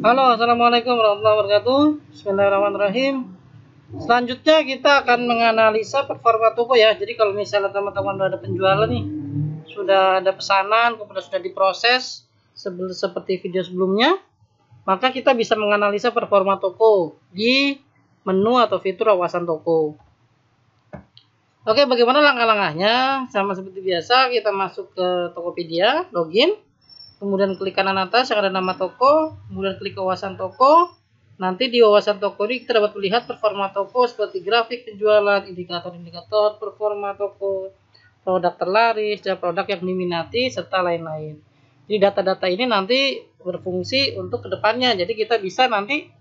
Halo, assalamualaikum warahmatullahi wabarakatuh. Bismillahirrahmanirrahim. Selanjutnya kita akan menganalisa performa toko ya. Jadi kalau misalnya teman-teman sudah ada penjualan nih, sudah ada pesanan, kemudian sudah diproses seperti video sebelumnya, maka kita bisa menganalisa performa toko di menu atau fitur awasan toko. Oke, bagaimana langkah-langkahnya? Sama seperti biasa, kita masuk ke Tokopedia, login. Kemudian klik kanan atas yang ada nama toko, kemudian klik wawasan toko. Nanti di wawasan toko ini kita dapat melihat performa toko seperti grafik penjualan, indikator-indikator performa toko, produk terlaris, dan produk yang diminati, serta lain-lain. Jadi data-data ini nanti berfungsi untuk kedepannya. Jadi kita bisa nanti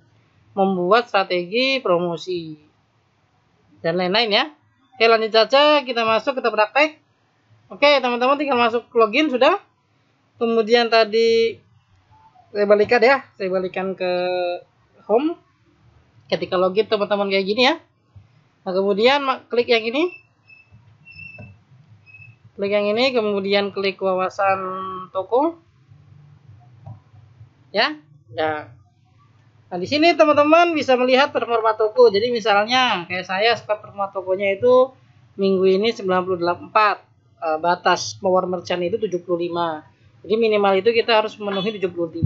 membuat strategi promosi dan lain-lain ya. Oke, lanjut saja, kita masuk, kita praktek. Oke, teman-teman tinggal masuk login sudah. Kemudian tadi saya balikan ke home. Ketika login teman-teman kayak gini ya. Nah, kemudian klik yang ini. Kemudian klik wawasan toko. Ya. Nah, di sini teman-teman bisa melihat performa toko. Jadi misalnya kayak saya suka performa tokonya itu minggu ini 94. Batas power merchant itu 75. Jadi minimal itu kita harus memenuhi 75.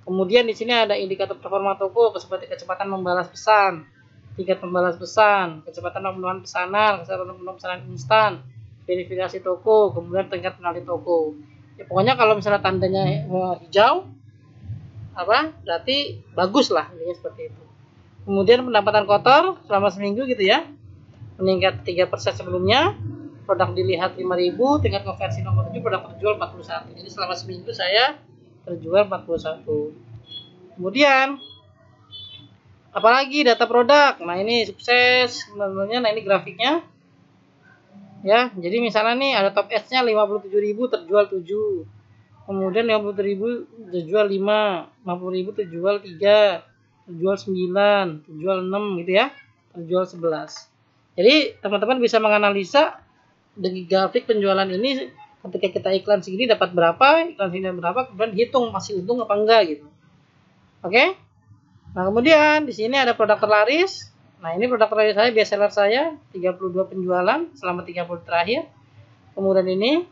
Kemudian di sini ada indikator performa toko seperti kecepatan membalas pesan, tingkat membalas pesan, kecepatan pemenuhan pesanan, kecepatan pemenuhan pesanan instan, verifikasi toko, kemudian tingkat penalti toko. Ya, pokoknya kalau misalnya tandanya hijau, berarti bagus lah, seperti itu. Kemudian pendapatan kotor selama seminggu gitu ya, meningkat 3% sebelumnya. Produk dilihat 5.000, tingkat konversi nomor 7, produk terjual 41. Jadi selama seminggu saya terjual 41. Kemudian apalagi data produk. Nah, ini sukses sebenarnya. Nah, ini grafiknya. Ya, jadi misalnya nih ada top edge-nya 57.000 terjual 7. Kemudian 50.000 terjual 5, 50.000 terjual 3, terjual 9, terjual 6 gitu ya. Terjual 11. Jadi teman-teman bisa menganalisa dari grafik penjualan ini, ketika kita iklan segini dapat berapa, iklan segini berapa, kemudian hitung masih untung apa enggak gitu. Oke. Nah, kemudian di sini ada produk terlaris. Nah, ini produk terlaris saya, best seller saya, 32 penjualan selama 30 terakhir. Kemudian ini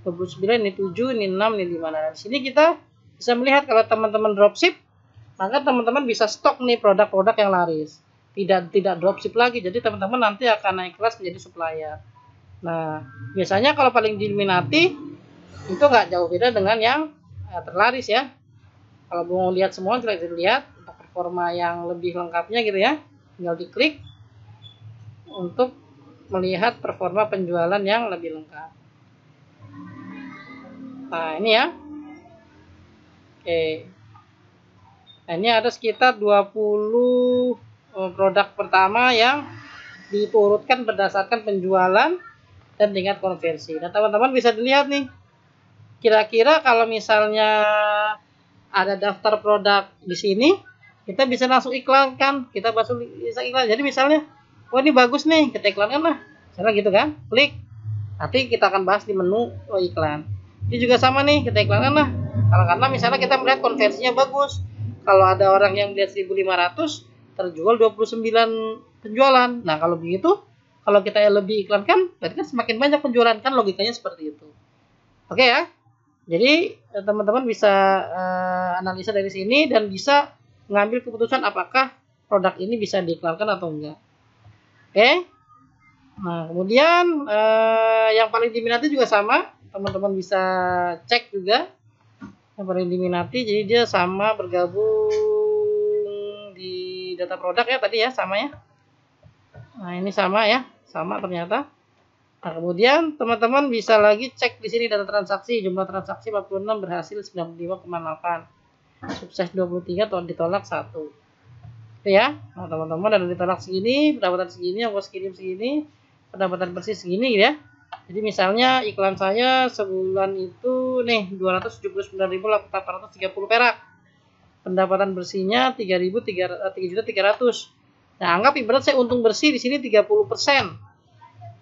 29, ini 7, ini 6, ini 5. Nah, di sini kita bisa melihat kalau teman-teman dropship, maka teman-teman bisa stok nih produk-produk yang laris. Tidak dropship lagi. Jadi teman-teman nanti akan naik kelas menjadi supplier. Nah, biasanya kalau paling diminati itu nggak jauh beda dengan yang terlaris ya. Kalau mau lihat semua, kita bisa lihat untuk performa yang lebih lengkapnya gitu ya. Tinggal diklik untuk melihat performa penjualan yang lebih lengkap. Nah, ini ya. Oke. Nah, ini ada sekitar 20 produk pertama yang diturutkan berdasarkan penjualan dan tingkat konversi. Nah, teman-teman bisa dilihat nih, kira-kira kalau misalnya ada daftar produk di sini, kita bisa langsung iklankan, bisa iklan. Jadi misalnya, oh ini bagus nih, kita iklankan lah, misalnya gitu kan, klik. Nanti kita akan bahas di menu iklan. Ini juga sama nih, kita iklankan lah. Karena misalnya kita melihat konversinya bagus. Kalau ada orang yang melihat 1.500, terjual 29 penjualan. Nah, kalau begitu, kalau kita lebih iklankan, berarti kan semakin banyak penjualan, kan logikanya seperti itu. Oke ya. Jadi teman-teman bisa analisa dari sini dan bisa mengambil keputusan apakah produk ini bisa diiklankan atau enggak. Oke. Nah, kemudian yang paling diminati juga sama, teman-teman bisa cek juga yang paling diminati. Jadi dia sama bergabung di data produk ya tadi ya, sama ya. Nah, ini sama ya, sama ternyata. Nah, kemudian teman-teman bisa lagi cek di sini data transaksi, jumlah transaksi 46, berhasil 95,8, sukses 23, atau ditolak 1. Itu ya. Nah, teman-teman ada ditolak segini, pendapatan segini, ongkos kirim segini, pendapatan bersih segini ya. Jadi misalnya iklan saya sebulan itu nih 279.830 perak. Pendapatan bersihnya 3.300. Nah, anggap ibarat saya untung bersih di sini 30%.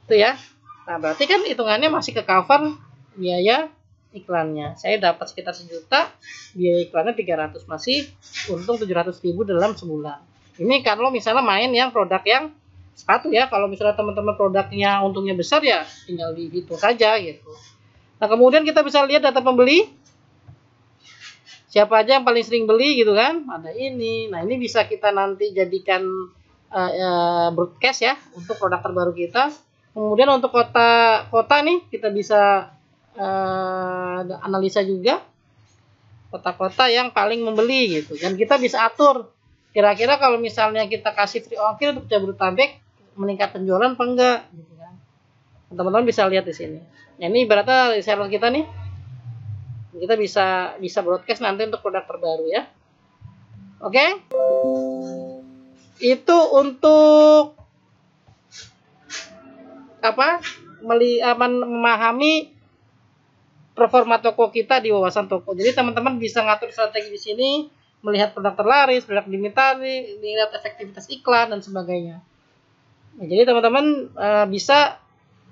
Itu ya. Nah, berarti kan hitungannya masih ke cover biaya iklannya. Saya dapat sekitar 1 juta, biaya iklannya 300, masih untung 700.000 dalam sebulan. Ini kalau misalnya main yang produk yang sepatu ya. Kalau misalnya teman-teman produknya untungnya besar ya tinggal dihitung saja gitu. Nah, kemudian kita bisa lihat data pembeli. Siapa aja yang paling sering beli gitu kan? Ada ini. Nah, ini bisa kita nanti jadikan broadcast ya untuk produk terbaru kita. Kemudian untuk kota nih kita bisa analisa juga kota-kota yang paling membeli gitu. Dan kita bisa atur kira-kira kalau misalnya kita kasih free ongkir untuk Jabodetabek meningkat penjualan apa enggak gitu kan. Teman-teman bisa lihat di sini. Nah, ini ibaratnya reseller kita nih. Kita bisa broadcast nanti untuk produk terbaru ya. Oke. Itu untuk memahami performa toko kita di wawasan toko. Jadi teman-teman bisa ngatur strategi di sini, melihat produk terlaris, produk diminati, lihat efektivitas iklan dan sebagainya. Nah, jadi teman-teman bisa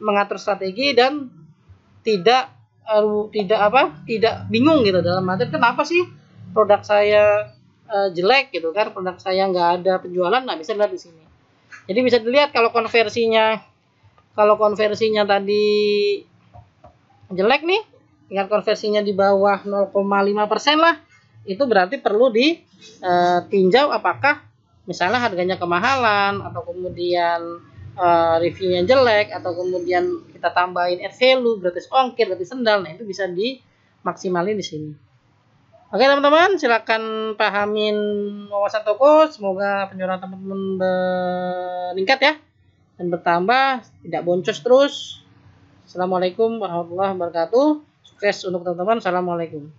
mengatur strategi dan tidak bingung gitu dalam arti kenapa sih produk saya jelek gitu kan, produk saya nggak ada penjualan. Nah, bisa lihat di sini. Jadi bisa dilihat kalau konversinya tadi jelek nih, tingkat konversinya di bawah 0,5% lah, itu berarti perlu ditinjau apakah misalnya harganya kemahalan atau kemudian reviewnya jelek atau kemudian kita tambahin add value, gratis ongkir, gratis sendal. Nah, itu bisa dimaksimalin di sini. Oke teman-teman, silakan pahamin wawasan toko. Semoga penjualan teman-teman meningkat ya dan bertambah, tidak boncos terus. Assalamualaikum warahmatullahi wabarakatuh. Sukses untuk teman-teman. Assalamualaikum.